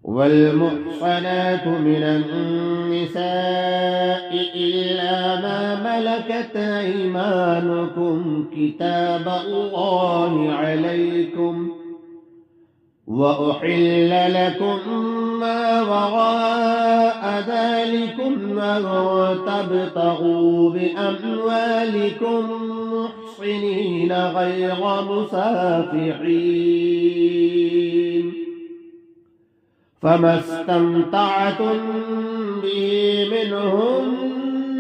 والمحصنات من النساء إلا ما ملكت أيمانكم كتاب الله عليكم، وأحل لكم ما وراء ذلكم أن تبتغوا بأموالكم محصنين غير مسافحين، فما استمتعتم به منهن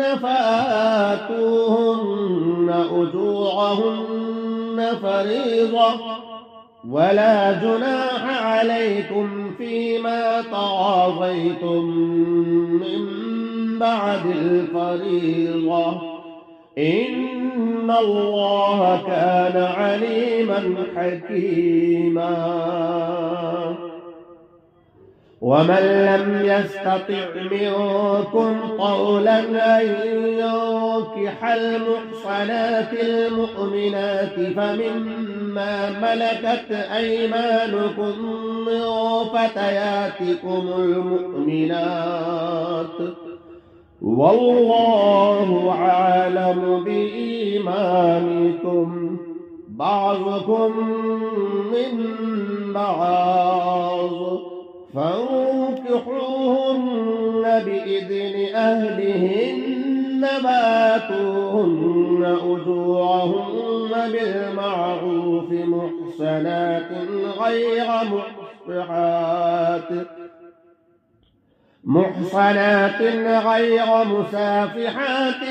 فآتوهن أجورهن فريضة، ولا جناح عليكم فيما تراضيتم من بعد الفريضة، إن الله كان عليما حكيما. ومن لم يستطع منكم طولا أن ينكح المحصنات المؤمنات فمما ملكت أيمانكم من فتياتكم المؤمنات، والله عالم بإيمانكم، بعضكم من بعض، فانكحوهن بإذن أهلهن وآتوهن أجورهن بالمعروف محصنات غير مسافحات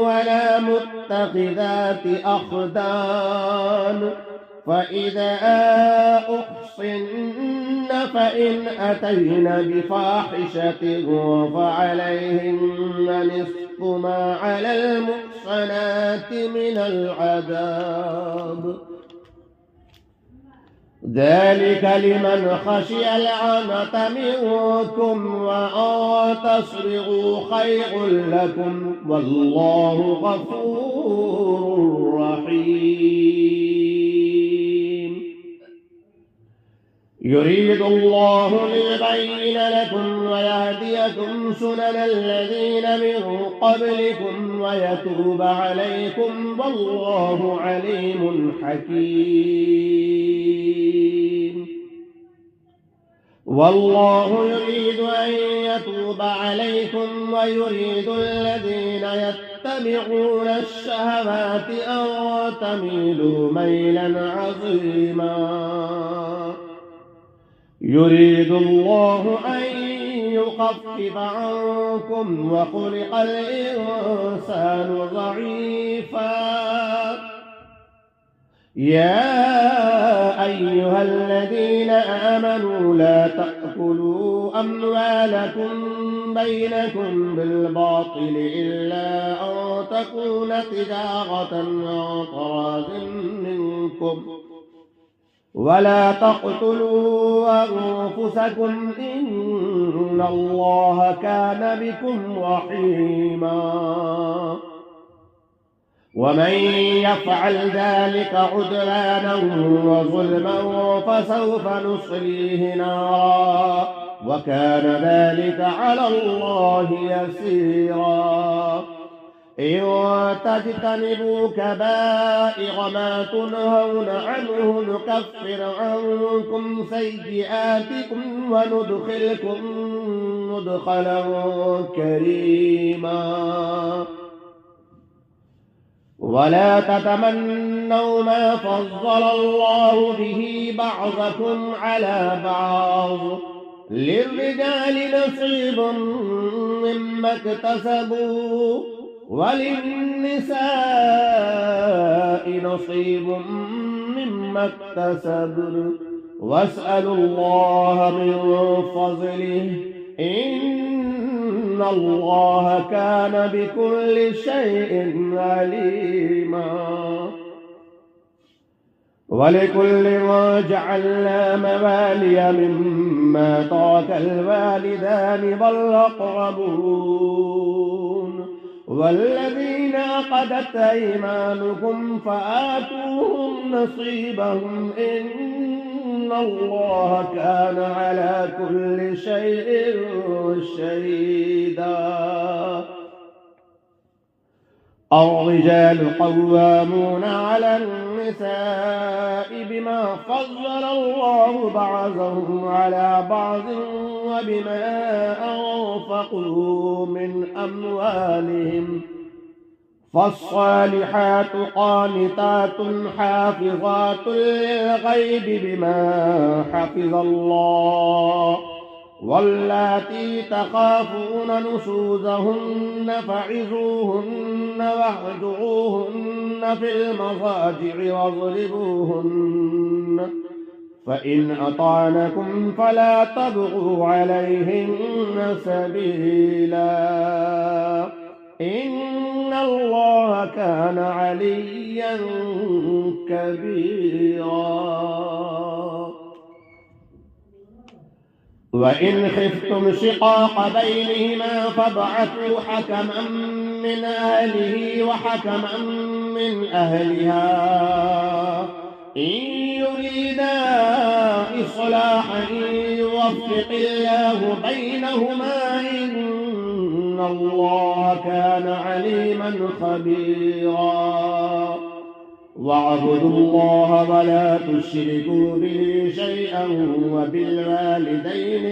ولا متخذات أخدان، فإذا أحصن فإن أتين بفاحشة فعليهن نصف ما على المحصنات من العذاب، ذلك لمن خشي العنة منكم، وأن تصبروا خير لكم، والله غفور رحيم. يريد الله ليبين لكم ويهديكم سنن الذين من قبلكم ويتوب عليكم، والله عليم حكيم. والله يريد أن يتوب عليكم ويريد الذين يتبعون الشهوات أن تميلوا ميلا عظيما. يريد الله أن يخفف عنكم وخلق الإنسان ضعيفا. يا أيها الذين آمنوا لا تأكلوا أموالكم بينكم بالباطل إلا أن تكون تجارة عن تراض منكم، ولا تقتلوا أنفسكم إن الله كان بكم رحيما. ومن يفعل ذلك عدوانا وظلما فسوف نصليه نارا، وكان ذلك على الله يسيرا. إن تجتنبوا كبائر ما تنهون عنه نكفر عنكم سيئاتكم وندخلكم مدخلا كريما. ولا تتمنوا ما فضل الله به بعضكم على بعض، للرجال نصيب مما اكتسبوا وللنساء نصيب مما اكتسبن، واسألوا الله من فضله إن الله كان بكل شيء عليما. ولكل جعلنا موالي مما ترك الوالدان والأقربون والذين عقدت أيمانكم فآتوهم نصيبهم إن إن الله كان على كل شيء شهيدا. الرجال قوامون على النساء بما فضل الله بعضهم على بعض وبما أنفقوا من أموالهم. فالصالحات قانتات حافظات للغيب بما حفظ الله. واللاتي تخافون نشوزهن فعظوهن واهجروهن في المضاجع واضربوهن. فإن أطعنكم فلا تبغوا عليهن سبيلا إن الله كان عليا كبيرا. وإن خفتم شقاق بينهما فابعثوا حكما من أهله وحكما من أهلها إن يريدا إصلاحا يوفق الله بينهما إن الله كان عليما خبيرا. واعبدوا الله ولا تشركوا به شيئا وبالوالدين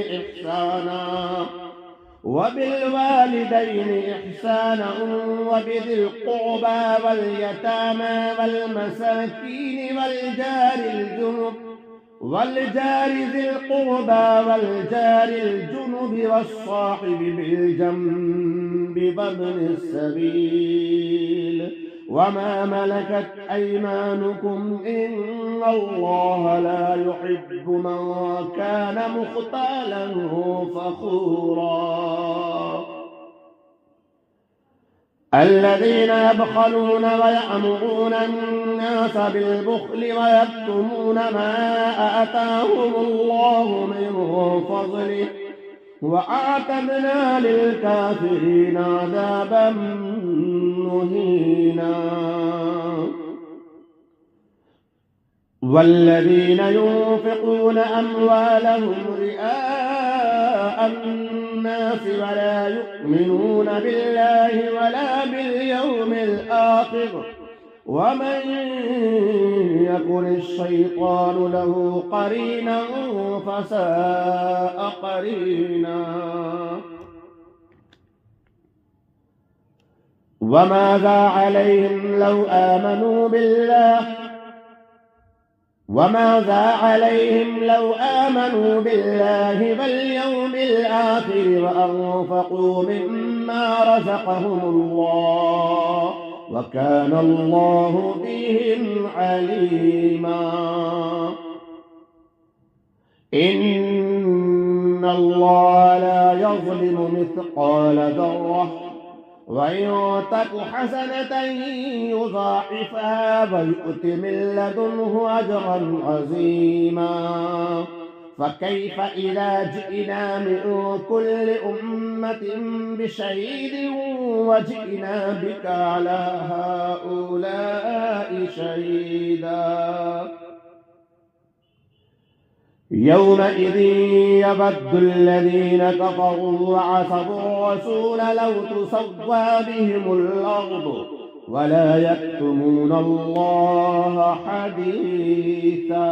إحسانا وبذي القربى واليتامى والمساكين والجار ذي القربى والجار الجنب والصاحب بالجنب وابن السبيل وما ملكت أيمانكم إن الله لا يحب من كان مختالا فخورا. الذين يبخلون ويأمرون الناس بالبخل ويكتمون ما آتاهم الله من فضله وأعتدنا للكافرين عذابا مهينا. والذين ينفقون أموالهم رئاء الناس ولا يؤمنون بالله ولا باليوم الآخر ومن يكن الشيطان له قرينا فساء قرينا. وماذا عليهم لو آمنوا بالله واليوم الآخر وأنفقوا مما رزقهم الله وكان الله بهم عليما. إن الله لا يظلم مثقال ذرة وإن تك حسنة يضاعفها ويؤت من لدنه أجرا عظيما. فكيف إذا جئنا من كل أمة بشهيد وجئنا بك على هؤلاء شهيدا. يومئذ يود الذين كفروا وعصوا الرسول لو تسوى بهم الأرض ولا يكتمون الله حديثا.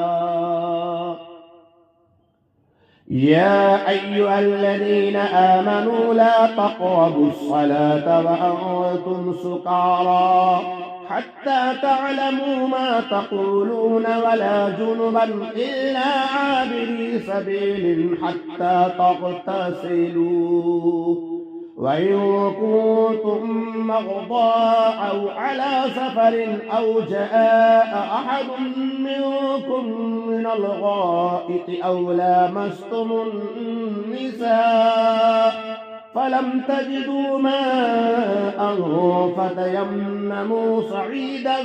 يا أيها الذين آمنوا لا تقربوا الصلاة وأنتم سكارى حتى تعلموا ما تقولون ولا جنبا إلا عابري سبيل حتى تغتسلوا وإن كنتم مرضى أو على سفر أو جاء أحد منكم من الغائط أو لامستم النساء فلم تجدوا ماء فتيمموا صعيدا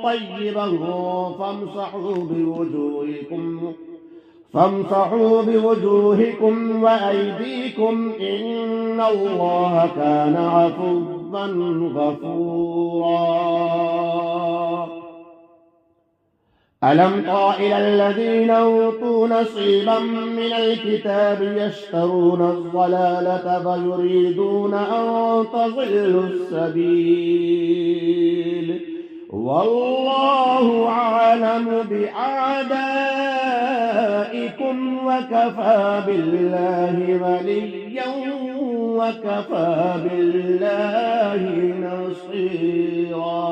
طيبا فامسحوا بوجوهكم وأيديكم إن الله كان عفوا غفورا. ألم تر إلى الذين أوتوا نصيبا من الكتاب يشترون الضلالة فيريدون أن تضلوا السبيل والله أعلم بأعدائكم وكفى بالله وليا وكفى بالله نصيرا.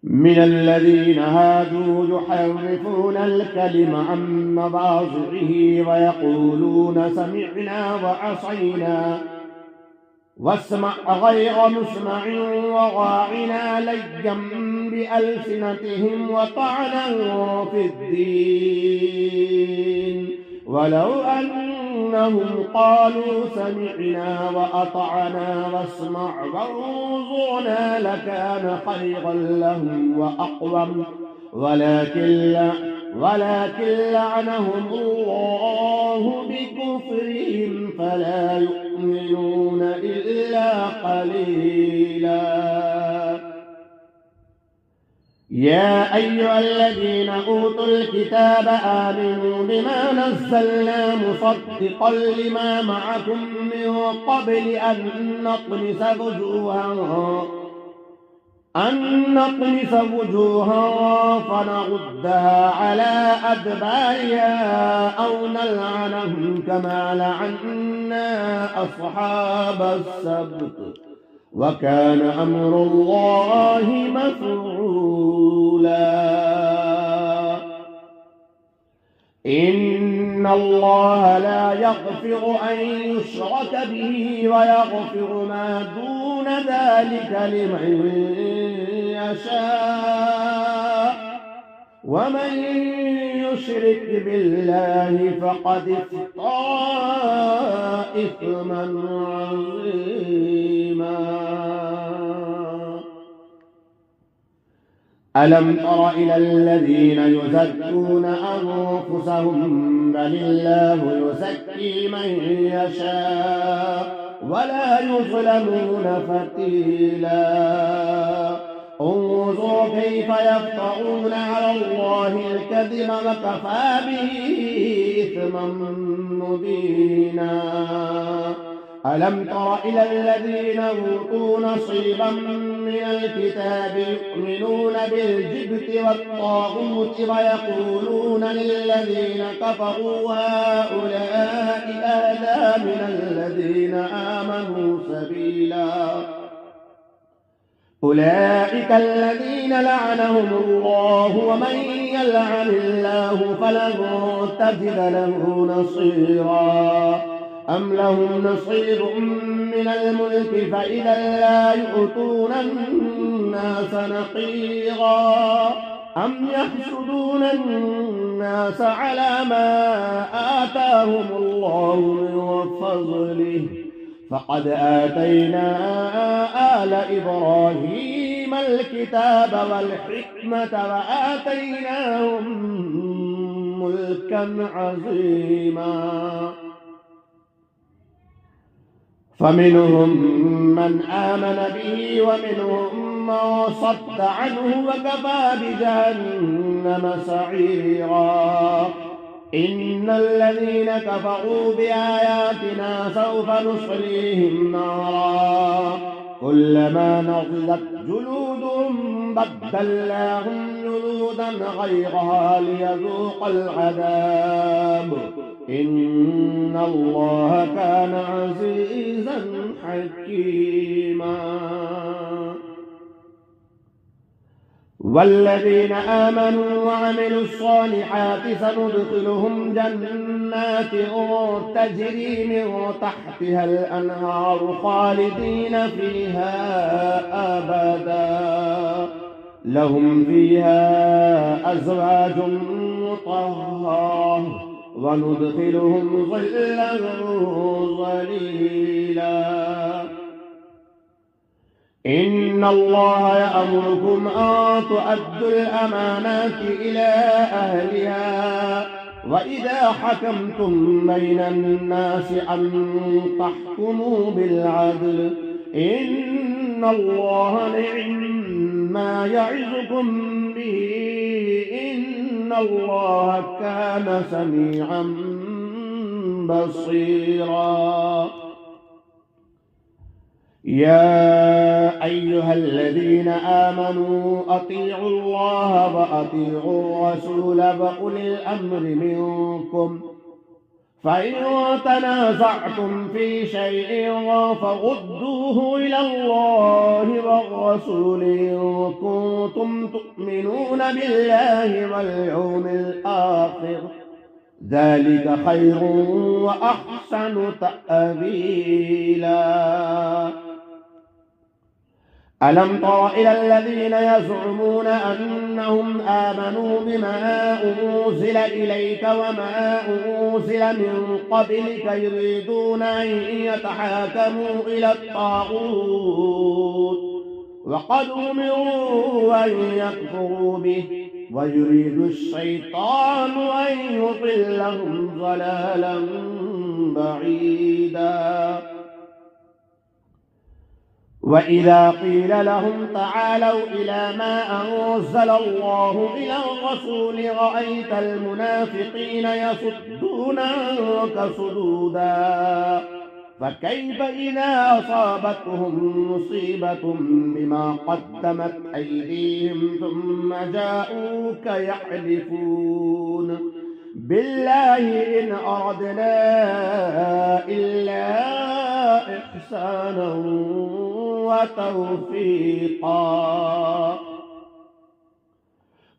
من الذين هادوا يحرفون الكلم عن مواضعه ويقولون سمعنا وعصينا واسمع غير مسمع وراعنا ليا بألسنتهم وطعنا في الدين ولو أنهم قالوا سمعنا وأطعنا واسمع وانظرنا لكان خيرا لهم وأقوم ولكن لعنهم الله بكفرهم فلا يؤمنون إلا قليلا. يا أيها الذين أوتوا الكتاب آمنوا بما نزلنا مصدقا لما معكم من قبل أن نطمس وجوها فنردها على أدبارها أو نلعنهم كما لعنا أصحاب السبت وكان أمر الله مفعولا. إن الله لا يغفر أن يشرك به ويغفر ما دون ذلك لمن يشاء ومن يشرك بالله فقد افترى إثما عظيما. ألم تر إلى الذين يزكون أنفسهم بل الله يزكي من يشاء ولا يظلمون فتيلا. انظر كيف يفترون على الله الكذب وكفى به إثما مبينا. ألم تر إلى الذين أوتوا نصيبا من الكتاب يؤمنون بالجبت والطاغوت ويقولون للذين كفروا هؤلاء أهدى من الذين آمنوا سبيلا. أولئك الذين لعنهم الله ومن يلعن الله فلن تجد له نصيرا. أم لهم نصيب من الملك فإذا لا يؤتون الناس نقيرا. أم يحسدون الناس على ما آتاهم الله من فضله فقد آتينا آل إبراهيم الكتاب والحكمة وآتيناهم ملكا عظيما. فمنهم من آمن به ومنهم من صد عنه وكفى بجهنم سعيرا. إن الذين كفروا بآياتنا سوف نصليهم نارا كلما نضجت جلودهم بدلناهم جلودا غيرها ليذوقوا العذاب إن الله كان عزيزا حكيما. والذين آمنوا وعملوا الصالحات سندخلهم جنات تجري من تحتها الأنهار خالدين فيها أبدا لهم فيها أزواج مطهرة وندخلهم ظلا ظليلا. إن الله يأمركم أن تؤدوا الأمانات إلى أهلها وإذا حكمتم بين الناس أن تحكموا بالعدل إن الله نعم ما يعظكم يحكم به إن الله كان سميعا بصيرا. يا أيها الذين آمنوا أطيعوا الله وأطيعوا الرسول وأولي الأمر منكم، فإن تنازعتم في شيء فردوه إلى الله والرسول إن كنتم تؤمنون بالله واليوم الآخر، ذلك خير وأحسن تأويلا. ألم تر إلى الذين يزعمون أنهم آمنوا بما أنزل إليك وما أنزل من قبلك يريدون أن يتحاكموا إلى الطاغوت وقد أمروا أن يكفروا به ويريد الشيطان أن يضلهم ضلالا بعيدا. وإذا قيل لهم تعالوا إلى ما أنزل الله إلى الرسول رأيت المنافقين يصدون عنك صدودا. فكيف إذا أصابتهم مصيبة بما قدمت أيديهم ثم جاءوك يحلفون بالله إن أردنا إلا إحسانا وتوفيقا.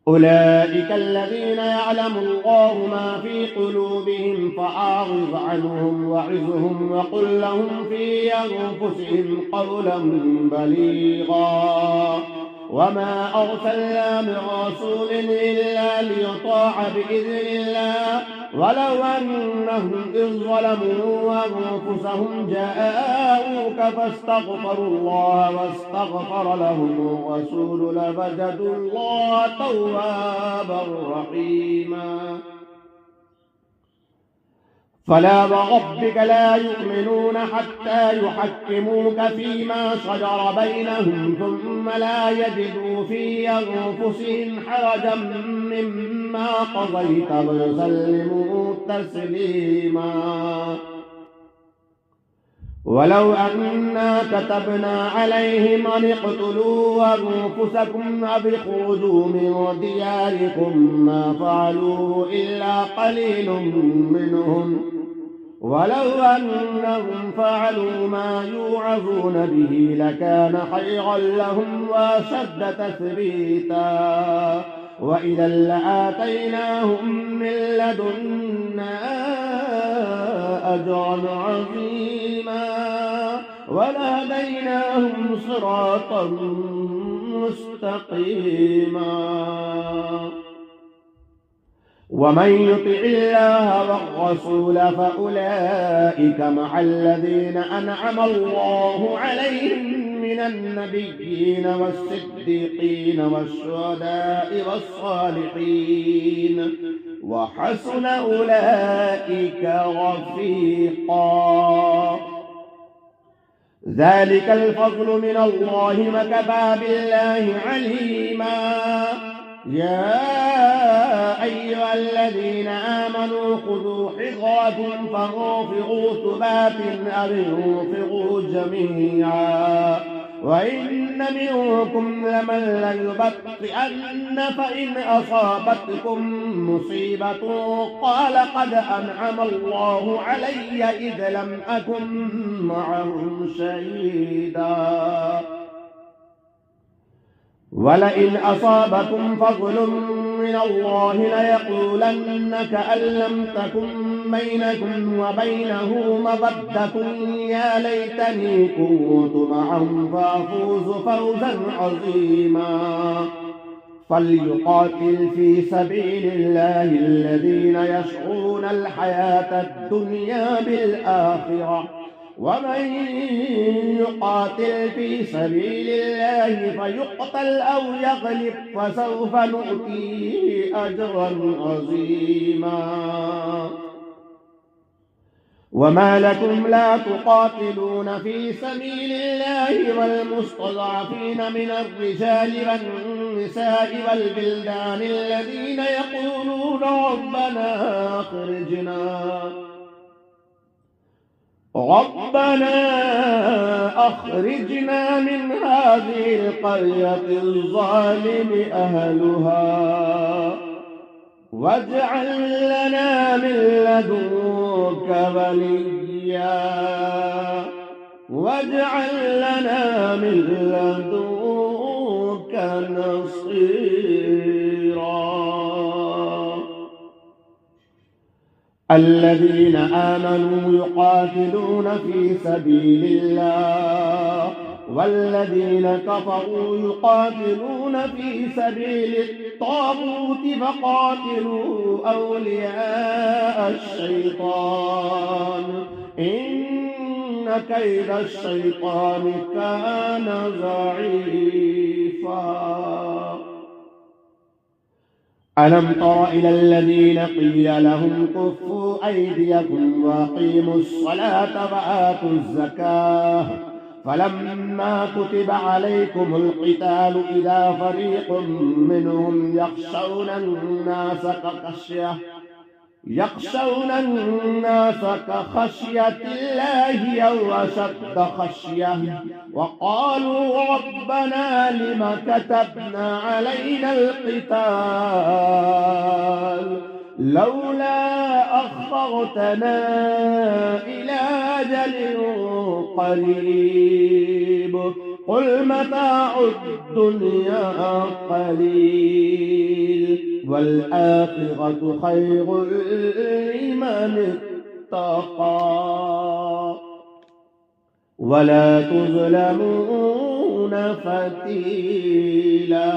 أولئك الذين يعلم الله ما في قلوبهم فأعرض عنهم وعظهم وقل لهم في أنفسهم قولا بليغا. وما أرسلنا من رسول إلا ليطاع بإذن الله ولو أنهم إذ ظلموا أنفسهم جاءوك فاستغفروا الله واستغفر لهم الرسول لوجدوا الله توابا رحيما. فلا وربك لا يؤمنون حتى يحكموك فيما شجر بينهم ثم لا يجدوا في أنفسهم حرجا مما قضيت ويسلموا تسليما. ولو أنا كتبنا عليهم أن اقتلوا أنفسكم أو اخرجوا من دياركم ما فعلوا إلا قليل منهم ولو أنهم فعلوا ما يوعظون به لكان خيرا لهم وأشد تثبيتا. وإذا لآتيناهم من لدنا أجرا عظيما ولهديناهم صراطا مستقيما. ومن يطع الله والرسول فأولئك مع الذين أنعم الله عليهم من النبيين والصديقين والشهداء والصالحين وحسن أولئك رفيقا. ذلك الفضل من الله وكفى بالله عليما. يا أيها الذين آمنوا خذوا حذركم فانفروا ثبات أو انفروا جميعا وإن منكم لمن ليبطئن فإن أصابتكم مصيبة قال قد أنعم الله علي إذ لم أكن معهم شهيدا. ولئن أصابكم فضل من الله ليقولن كأن لم تكن بينكم وبينه مودة يا ليتني كنت معهم فأفوز فوزا عظيما. فليقاتل في سبيل الله الذين يشرون الحياة الدنيا بالآخرة ومن يقاتل في سبيل الله فيقتل أو يغلب فسوف نؤتيه أجرا عظيما. وما لكم لا تقاتلون في سبيل الله والمستضعفين من الرجال والنساء والبلدان الذين يقولون ربنا أخرجنا من هذه القرية الظالم أهلها واجعل لنا من لدنك وليا واجعل لنا من لدنك نصيرا. الذين آمنوا يقاتلون في سبيل الله والذين كفروا يقاتلون في سبيل الطاغوت فقاتلوا أولياء الشيطان إن كيد الشيطان كان ضعيفا. ألم تر إلى الذين قيل لهم كفوا أيديكم وأقيموا الصلاة وآتوا الزكاة فلما كتب عليكم القتال إذا فريق منهم يخشون الناس كخشية الله أو أشد خشية وقالوا ربنا لم كتبنا علينا القتال لولا أخرتنا إلى أجل قريب قل متاع الدنيا قليل والآخرة خير لمن اتقى ولا تظلمون فتيلا.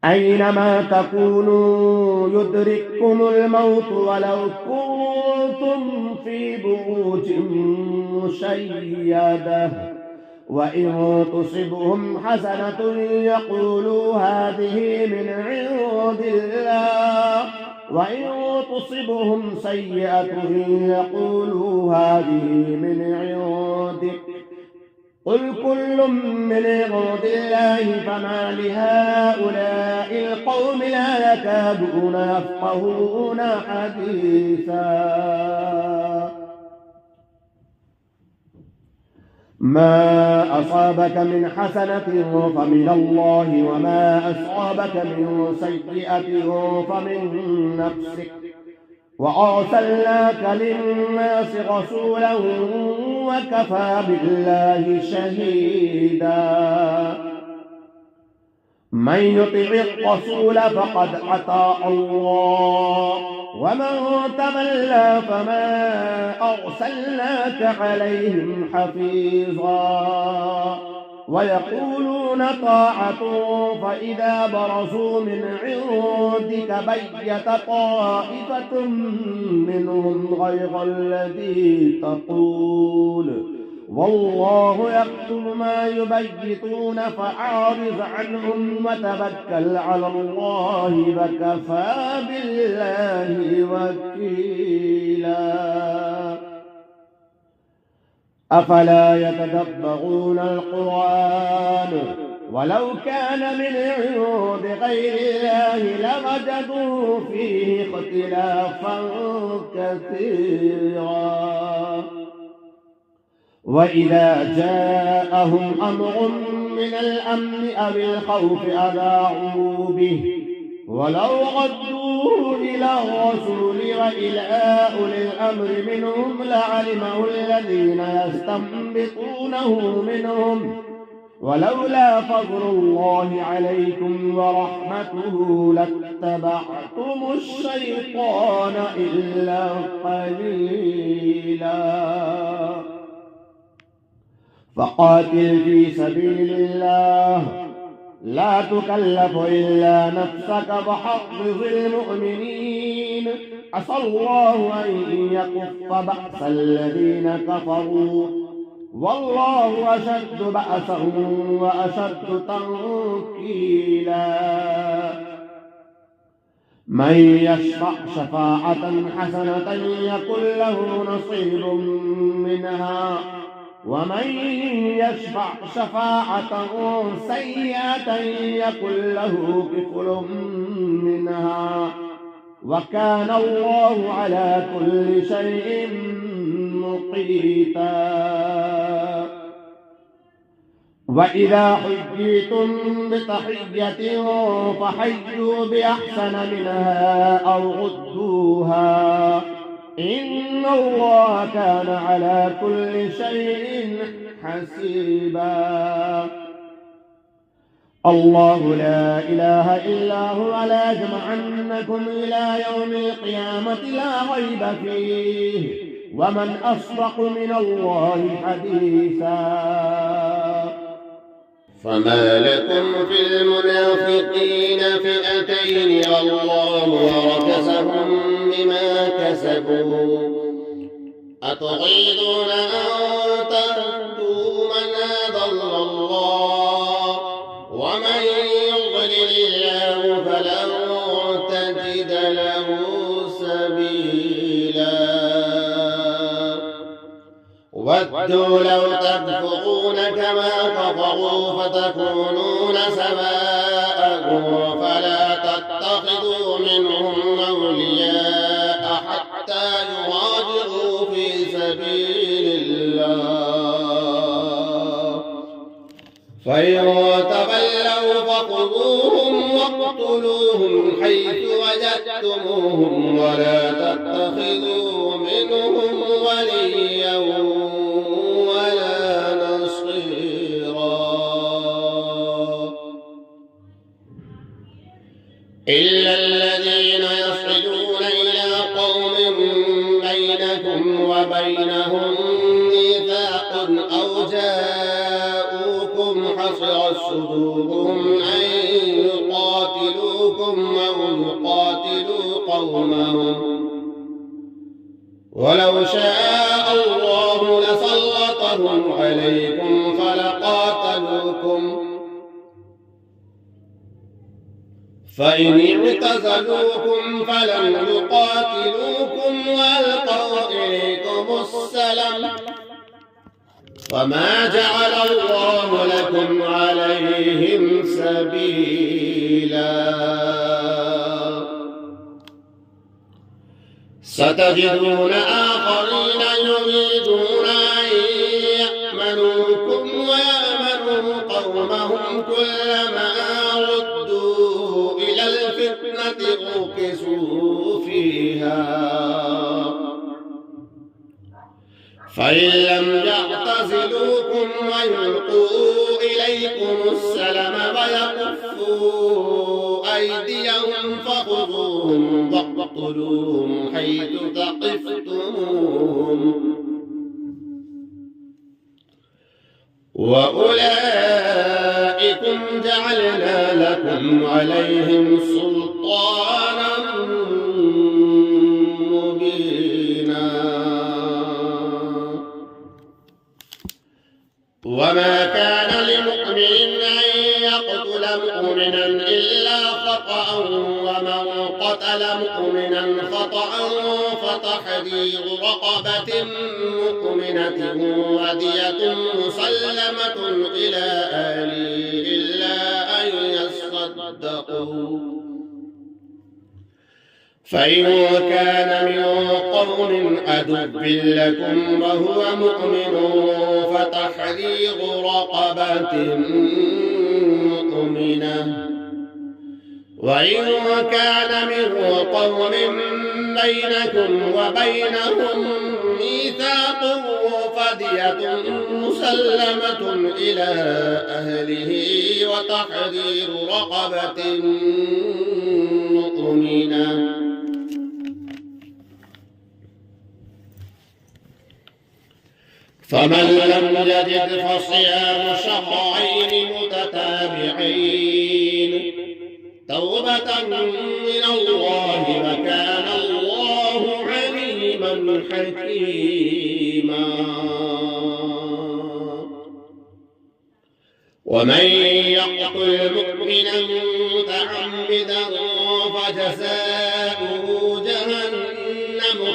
أينما تكونوا يدرككم الموت ولو كنتم في بروج مشيدة وإن تصبهم حسنة يقولوا هذه من عند الله وإن تصبهم سيئة يقولوا هذه من عندك قل كل من عند الله فما لهؤلاء القوم لا يكادون يفقهون حديثا. ما أصابك من حسنة فمن الله وما أصابك من سيئة فمن نفسك وأرسلناك للناس رسولا وكفى بالله شهيدا. من يطع الرسول فقد أطاع الله ومن تولى فما أرسلناك عليهم حفيظا ويقولون طاعة فإذا برزوا من عندك بيت طائفة منهم غير الذي تقول والله يكتب ما يبيتون فأعرض عنهم وتوكل على الله وكفى بالله وكيلا. أفلا يتدبرون القرآن ولو كان من عند غير الله لوجدوا فيه اختلافا كثيرا. وإذا جاءهم أمر من الأمن أو الخوف أذاعوا به ولو ردوه إلى الرسول وإلى أولي الأمر منهم لعلمه الذين يستنبطونه منهم ولولا فضل الله عليكم ورحمته لاتبعتم الشيطان إلا قليلا. فقاتل في سبيل الله لا تكلف إلا نفسك وحرض المؤمنين عسى الله أن يكف بأس الذين كفروا والله أشد بأسا وأشد تنكيلا. من يشفع شفاعة حسنة يكن له نصيب منها ومن يشفع شفاعة سيئة يكن له كفل منها وكان الله على كل شيء مقيتا. وإذا حييتم بتحية فحيوا بأحسن منها أو ردوها إن الله كان على كل شيء حسيبا. الله لا إله إلا هو ليجمعنكم إلى يوم القيامة لا ريب فيه ومن أصدق من الله حديثا. فما لكم في المنافقين فئتين والله وركسهم بما كسبوا أتريدون أن تهدوا من أضل الله ومن يضلل الله فلن تجد له سبيلا. ودوا لو تكفرون كما كفروا فتكونون سواء فلا تتخذوا منهم أولياء حتى يهاجروا في سبيل الله فإن تولوا فخذوهم واقتلوهم حيث وجدتموهم ولا تتخذوا منهم وليا ولا نصيرا إلا الذين يصعدون إلى قوم بينكم وبينهم ميثاق أو جاءوكم حصرت صدورهم أن يقاتلوكم أو يقاتلوا قومهم ولو شاء الله لسلطهم عليكم فلقاتلوكم فإن اعتزلوكم فلم يقاتلوكم وألقوا إليكم السلم وما جعل الله لكم عليهم سبيلا. ستجدون آخرين يريدون أن يأمنوكم ويأمنوا قومهم كلما ردوا إلى الفتنة أركسوا فيها فإن لم يعتزلوكم ويلقوا إليكم السلم ويكفوا أيديهم فخذوهم واقتلوهم حيث ثقفتموهم وأولئكم جعلنا لكم عليهم سلطانا مبينا. وما كان لمؤمن أن يقتل مؤمنا إلا خطأ ومن قتل مؤمنا خطأ فتحرير رقبة مؤمنة ودية مسلمة إلى أهله إلا أن يصدقوا فإن كان من قوم عدو لكم وهو مؤمن فتحرير رقبة مؤمنة وإن كان من قوم بينكم وبينهم ميثاق فدية مسلمة إلى أهله وتحرير رقبة مؤمنة فمن لم يجد فصيام شهرين متتابعين توبة من الله وكان الله عليما حكيما. ومن يقتل مؤمنا متعمدا فجزاؤه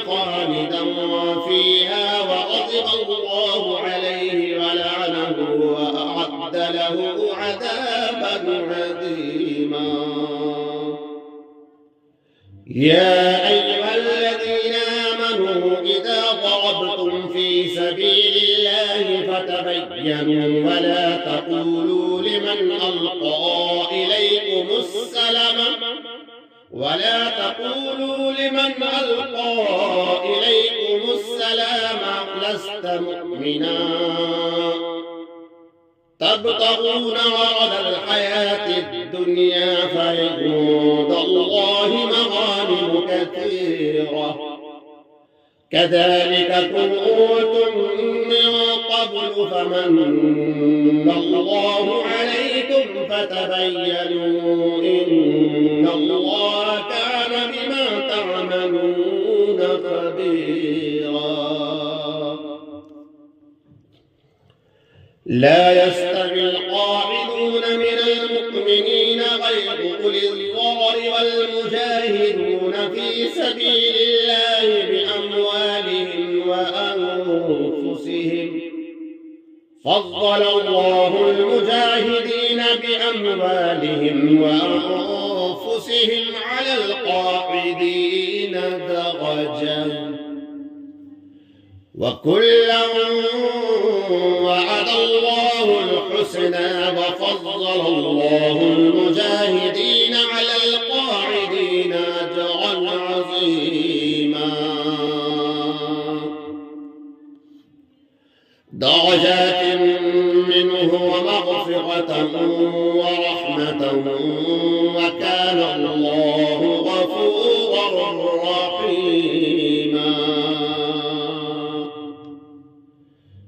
خالدا فيها وغضب الله عليه ولعنه وأعد له عذابا عظيما. يا أيها الذين آمنوا إذا ضربتم في سبيل الله فتبينوا ولا تقولوا لمن ألقى إليكم السلام لست مؤمنا تبتغون عرض الحياة الدنيا فعند الله مغانم كثيرة كذلك كنتم من قبل فمن الله عليكم فتبينوا إن الله كان بما تعملون خبيرا. لا يستوي القاعدون من المؤمنين غير أولي الضرر والمجاهدون في سبيل الله بأموالهم وأنفسهم فضل الله المجاهدين بأموالهم وأنفسهم على القاعدين درجة وكلا وعد الله الحسنى وفضل الله المجاهدين على القاعدين أجرا عظيما. درجات منه ومغفرة ورحمة وكان الله غفورا رحيما.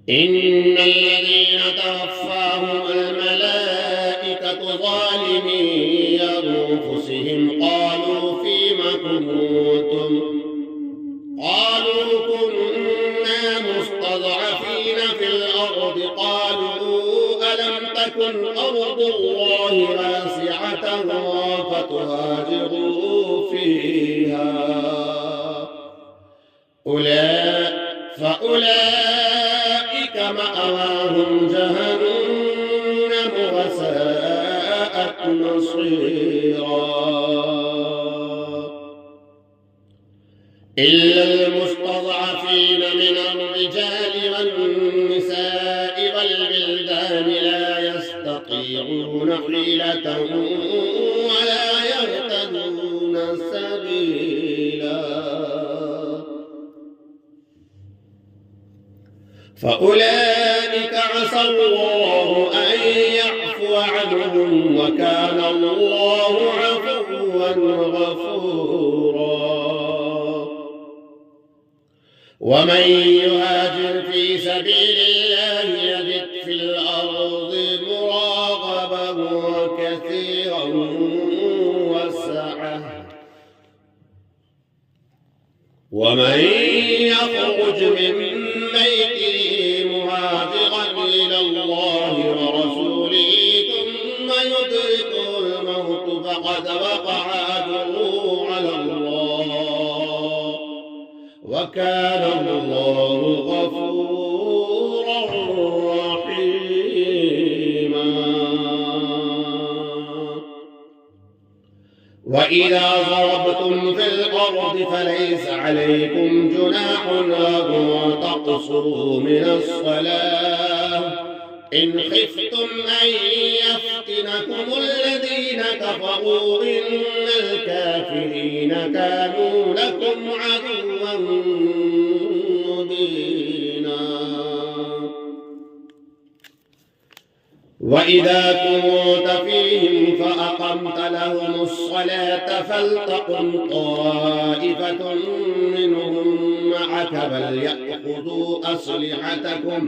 إن الذين توفاهم الملائكة ظالمي أنفسهم قالوا فيم كنتم قالوا كنا مستضعفين في الأرض قالوا ألم تكن أرض الله واسعة فتهاجروا فيها فأولئك مأواهم جهنم وساءت مصيرا. إلا المستضعفين من الرجال والنساء والبلدان لا يستطيعون حيلة ولا يهتدون سبيلا فأولئك عسى الله أن يعفو عنهم وكان الله عفوا غفورا. ومن يهاجر في سبيل الله يجد في الأرض مراغما كثيرا وسعة ومن يخرج من بيته مهاجرا إلى الله ورسوله ثم يدركه الموت فقد وقع أجره على الله وكان الله غفورا رحيما. وإذا ضربتم في الأرض فليس عليكم جناح أن تقصروا من الصلاة إن خفتم أن يفتنكم الذين كفروا إن الكافرين كانوا لكم عدوا مبينا. وإذا كنت فيهم فأقمت لهم الصلاة فلتقم طائفة منهم معك وليأخذوا أسلحتهم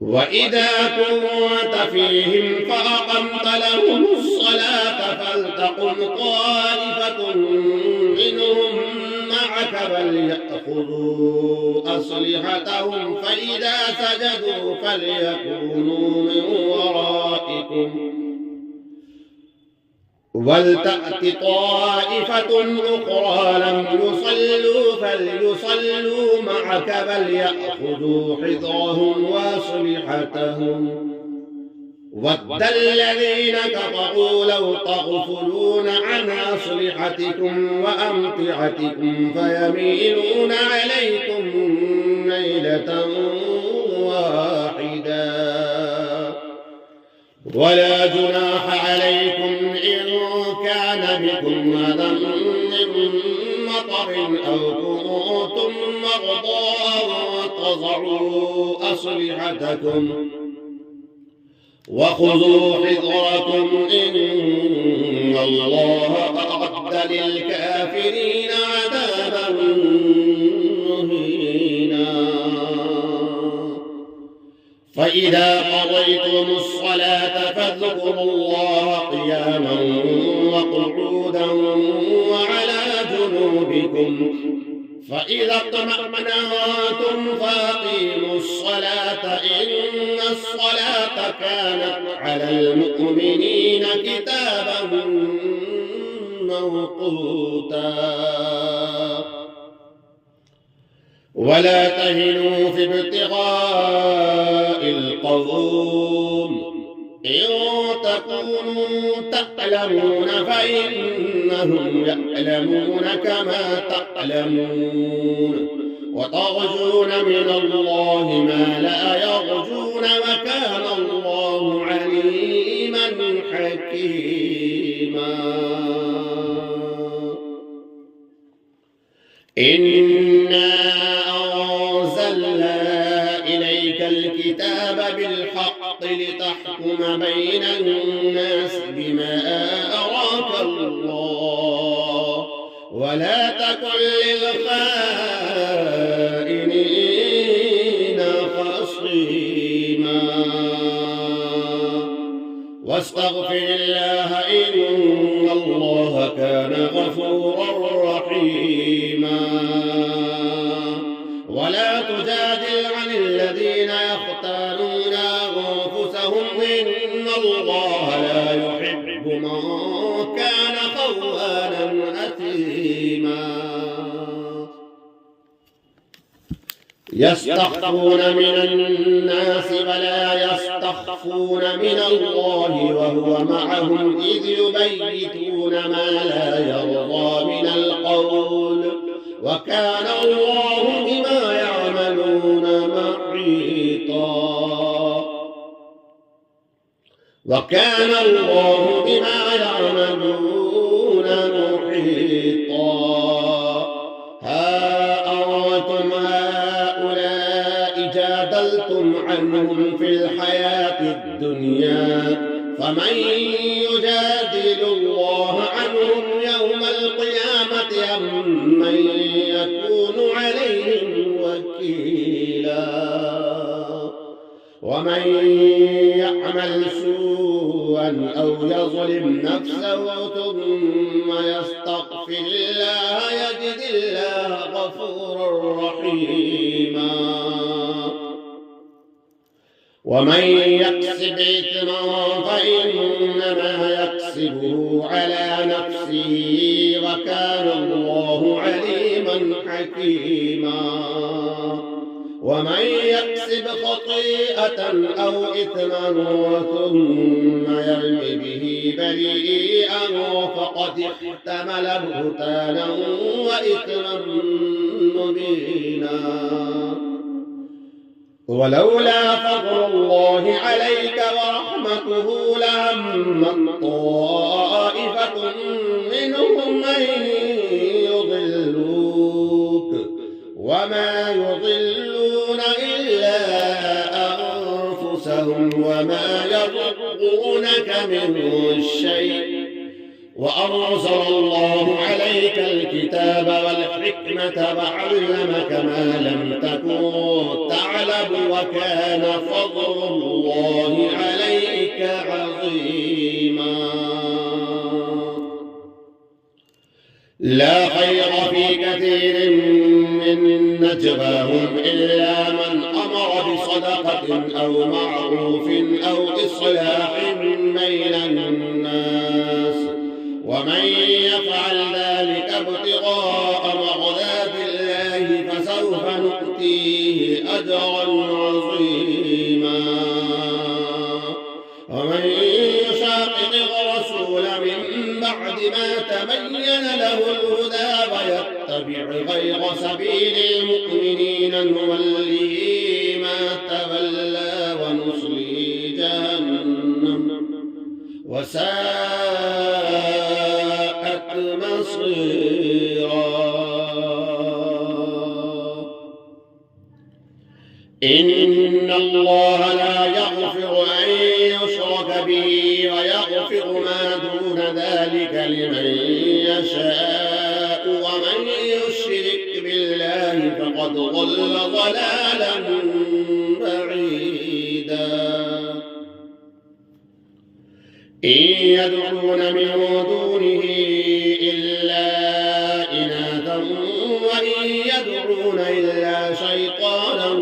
وإذا كنت فيهم فأقمت لهم الصلاة فلتقم طائفة منهم معك وليأخذوا أسلحتهم فإذا سجدوا فليكونوا من ورائكم ولتأت طائفة أخرى لم يصلوا فليصلوا معك وليأخذوا حذرهم وأسلحتهم ود الذين كفروا لو تغفلون عن أسلحتكم وأمتعتكم فيميلون عليكم ميلة واحدة ولا جناح عليكم إن كان بكم أذى من مطر أو كنتم مرضى أن تضعوا أسلحتكم وخذوا حذركم إن الله أعد للكافرين عذابا مهينا فإذا قضيتم الصلاة فاذكروا الله قياما وقعودا وعلى جنوبكم فإذا اطمأننتم فأقيموا الصلاة إن الصلاة كانت على المؤمنين كتابا موقوتا ولا تهنوا في ابتغاء القوم إن تكونوا تعلمون فإنهم يعلمون كما تعلمون وترجون من الله ما لا يرجون وكان الله عليما حكيما إنا أنزلنا إليك الكتاب بالحق لتحكم بين الناس بما أراك الله ولا تكن للخائنين خصيما واستغفر الله إن الله كان غفورا رحيما ولا تجادل عن الذين يختارون أنفسهم إن الله لا يحب من كان خوانا أثيما يستخفون من الناس ولا يستخفون من الله وهو معهم إذ يبيتون ما لا يرضى من القول وكان الله بما يعملون محيطا وكان الله بما يعملون محيطا ها أنتم هؤلاء جادلتم عنهم في الحياة الدنيا فمن يجادل الله عنهم يوم القيامة أم من يكون عليهم وكيلا ومن يعمل سوءا أو يظلم نفسه ثم يستغفر الله يجد الله غفورا رحيما ومن يكسب إثما فإنما يكسبه على نفسه وكان الله عليما حكيما ومن يكسب خطيئة أو إثما ثم يرم به بريئا فقد احتمل بهتانا وإثما مبينا ولولا فضل الله عليك ورحمته لهم طائفة منهم من يضلوك وما يضلون إلا أنفسهم وما يضرونك من شيء وأنزل الله عليك الكتاب والحكمة وعلمك ما لم تكن تعلم وكان فضل الله عليك عظيما لا خير في كثير من نجواهم إلا من أمر بصدقة أو معروف أو إصلاح بين الناس ومن يفعل ذلك ابتغاء مرضات الله فسوف نؤتيه أجرا عظيما ومن يشاقق الرسول من بعد ما تبين له الهدى ويتبع غير سبيل المؤمنين نوليه ما تولى ونصليه جهنم وساءت مصيرا إن الله لا يغفر أن يشرك به ويغفر ما دون ذلك لمن يشاء ومن يشرك بالله فقد ضل ضلالا بعيدا إن يدعون من دونه إلا إناثا وإن يدعون إلا شيطانا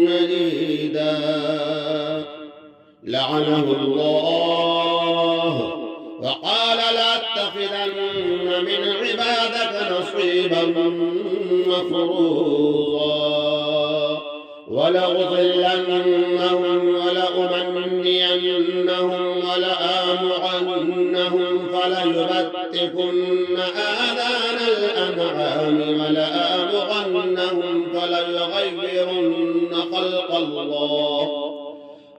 مريدا لعنه الله وقال لأتخذن من عبادك نصيبا مفروضا ولأضلنهم ولأمنينهم ولآمرنهم فليبتكن آذان الأنعام ولآمرنهم فليغيرن خلق الله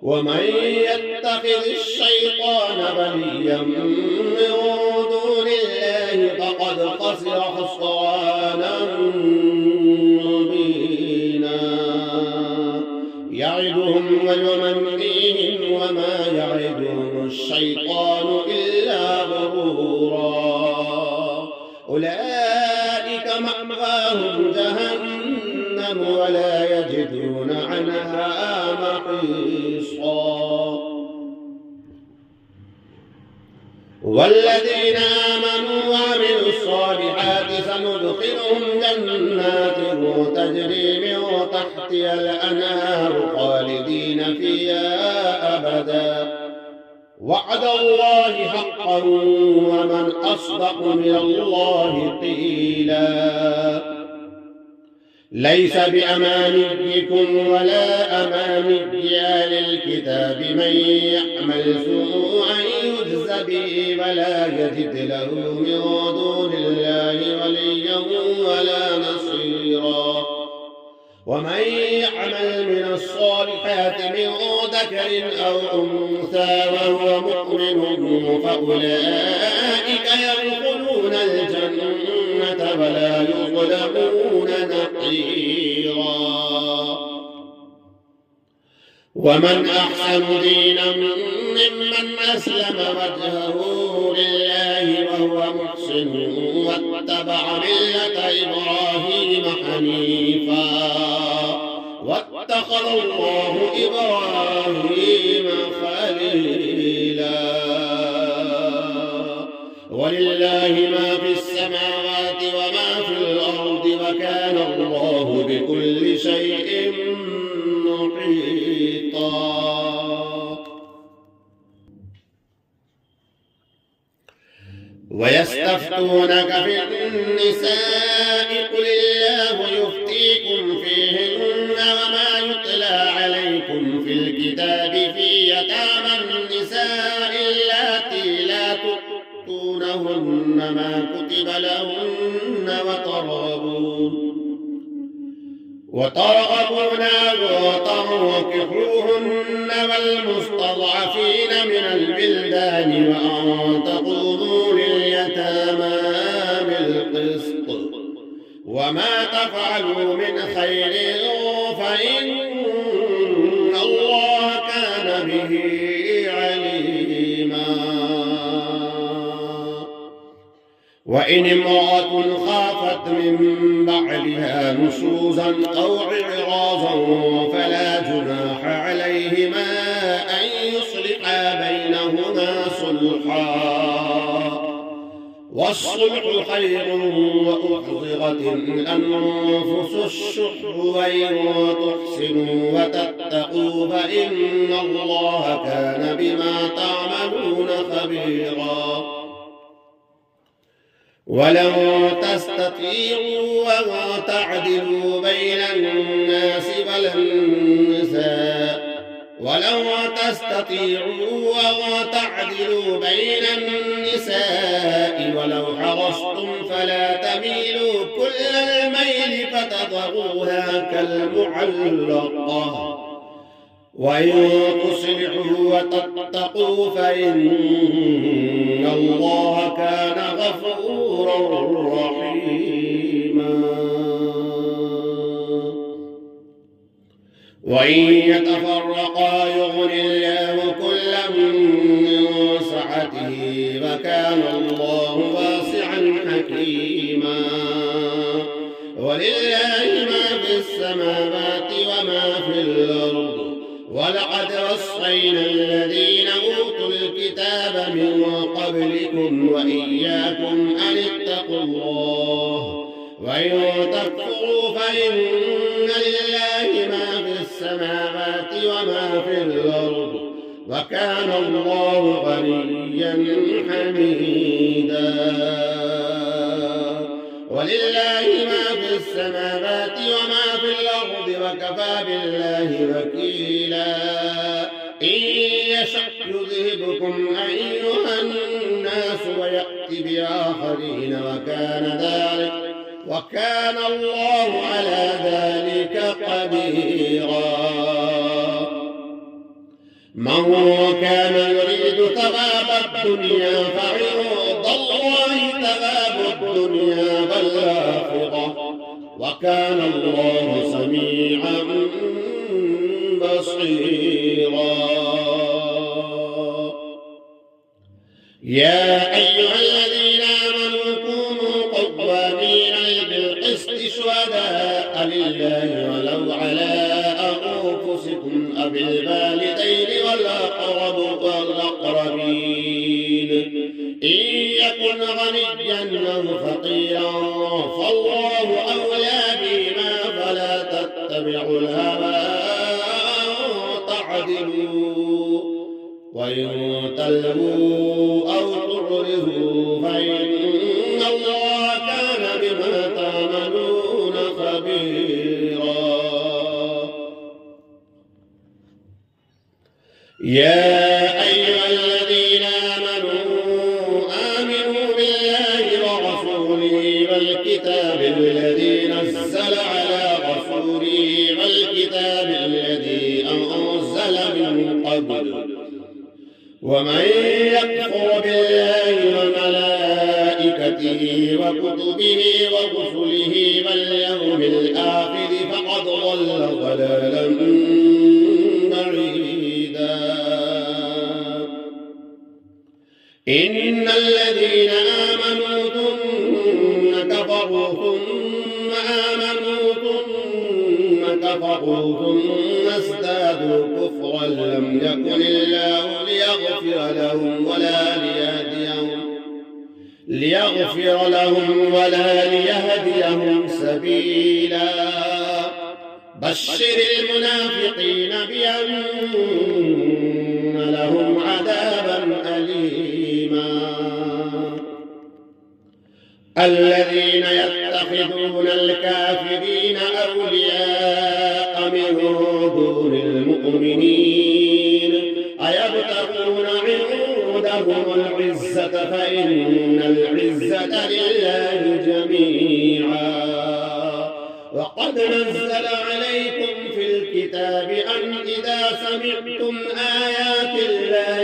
ومن يتخذ الشيطان وليا من دون الله فقد خسر خسرانا مبينا يعدهم ويمنيهم وما يعدهم الشيطان إلا غرورا أولئك مأواهم جهنم ولا يجدون عنها محيصا والذين آمنوا وعملوا الصالحات سندخلهم جنات تجري من تحتها الأنهار خالدين فيها أبدا وعد الله حقا ومن أصدق من الله قيلا ليس بأمانيكم ولا أماني أهل الكتاب من يعمل سوءا يجز به ولا يجد له من دون الله وليا ولا نصيرا ومن يعمل من الصالحات من ذكر أو أنثى وهو مؤمن فأولئك يدخلون الجنة ولا يظلمون نقيرا ومن أحسن دينا ممن أسلم وجهه لله وهو محسن واتبع ملة إبراهيم حنيفا واتخذ الله إبراهيم خليلا ولله ما في السماوات وما في الأرض وكان الله بكل شيء محيطا ويستفتونك في النساء قل الله يفتيكم فيهن وما يتلى عليكم في الكتاب في يتامى النساء اللاتي لا تؤتونهن ما كتب لهن وترغبون وتنكحوهن والمستضعفين من البلدان وأن تقوموا لليتامى بالقسط وما تفعلوا من خير فإن الله كان به عليما وإن امرأة خافت من بعلها نشوزا أو إعراضا فلا جناح عليهما أن يصلحا بينهما صلحا والصلح خير وأحضرت الأنفس الشح وإن تحسنوا وتتقوا فإن الله كان بما تعملون خبيرا ولو تستطيعوا أن تعدلوا بين الناس ولو حرصتم فلا تميلوا كل الميل فتذروها كالمعلقة وإن تصلحوا وتتقوا فإن الله كان غفورا رحيما وإن يتفرقا يغن الله كلا من سعته وكان الله واسعا حكيما ولله ما في السماوات وما في الأرض ولقد وصينا الذين أوتوا الكتاب من قبلكم وإياكم أن اتقوا الله وإن تكفروا فإن لله ما في السماوات وما في الأرض وكان الله غنيا حميدا ولله ما في السماوات وما في الأرض وكفى بالله وكيلا إن يشأ يذهبكم أيها الناس ويأتي بآخرين وكان الله على ذلك قديرا من كان يريد ثواب الدنيا فعند الله ثواب الدنيا والآخرة وكان الله سميعا بصيرا يا أيها الذين آمنوا كونوا قوامين بالقسط شهداء لله ولو على أنفسكم أو الوالدين والأقربين إن يكن غنيا أو فقيرا فالله أولى بهما فلا تتبعوا الهوى أن تعدلوا وإن تلووا أو تعرضوا فإن الله كان بما تعملون خبيرا يا أيها الذين آمنوا بالله ورسوله والكتاب الذي نزل على رسوله والكتاب الذي أنزل من قبل ومن يكفر بالله وملائكته وكتبه ورسله واليوم الآخر فقد ضل ضلالا بعيدا إن الذين آمنوا ثم كفروا ثم ازدادوا كفرا لم يكن الله ليغفر لهم ولا ليهديهم سبيلا بشر المنافقين بأن لهم عذابا أليما الذين يتخذون الكافرين أولياء من دون المؤمنين أيبتغون عندهم العزة فإن العزة لله جميعا وقد نزل عليكم في الكتاب أن إذا سمعتم آيات الله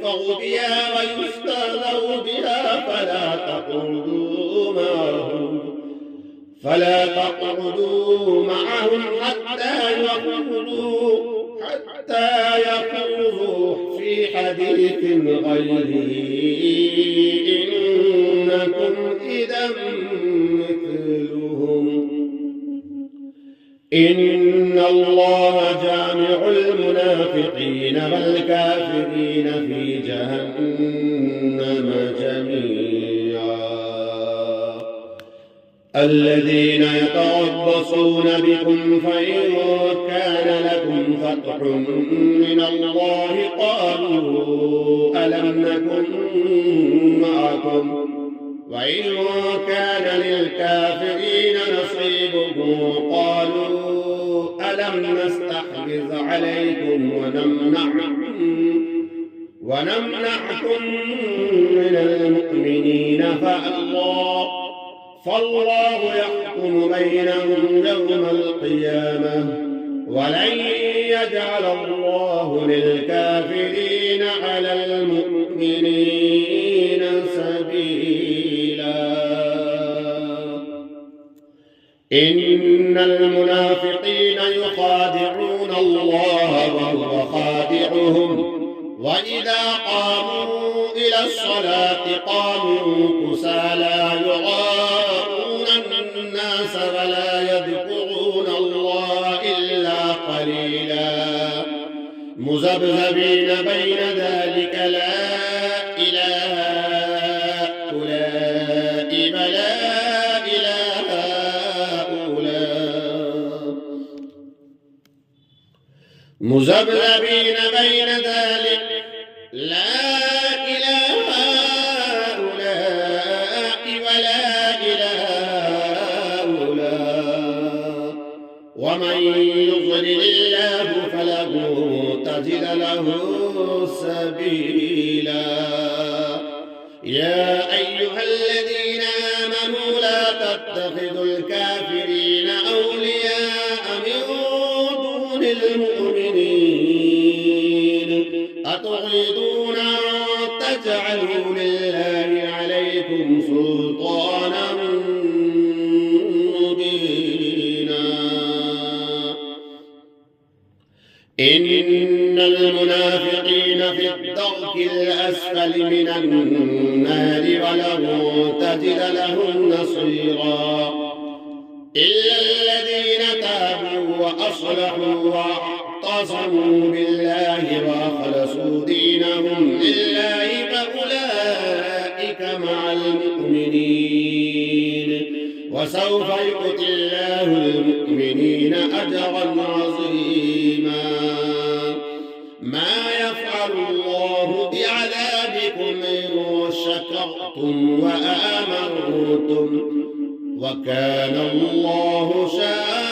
يكفر بها ويستهزأ بها فلا تقعدوا معهم حتى يخوضوا في حديث غيره إنكم إذا مثلهم إن الله جامع المنافقين والكافرين في جهنم جميعا الذين يتربصون بكم فإن كان لكم فتح من الله قالوا ألم نكن معكم وإن كان للكافرين نصيب قالوا ألم نستحوذ عليكم ونمنعكم من المؤمنين فالله يحكم بينهم يوم القيامة ولن يجعل الله للكافرين على المؤمنين سبيلا. إن المنافقين يخادعون الله وهو خادعهم وإذا قاموا إلى الصلاة قاموا كسالى يراءون الناس ولا يذكرون الله إلا قليلا مذبذبين بين ذلك لا إله هؤلاء ولا إله هؤلاء مذبذبين بين ذلك لا إله هؤلاء ولا إله هؤلاء ومن يضلل الله فلن تجد له سبيلا. يا أيها الذين آمنوا لا تتخذوا الكافرين أولياء من دون المؤمنين أتريدون أن تجعلوا لله عليكم سلطانا مبينا. إن المنافقين في الدرك الأسفل من النار ولن تجد لهم نصيرا إلا الذين تابوا وأصلحوا واعتصموا بالله وأخلصوا دينهم لله فأولئك مع المؤمنين وسوف يؤتي الله المؤمنين أجرا عظيما. ما يفعل الله بعذابكم إن شكرتم وآمنتم وكان الله شاكرا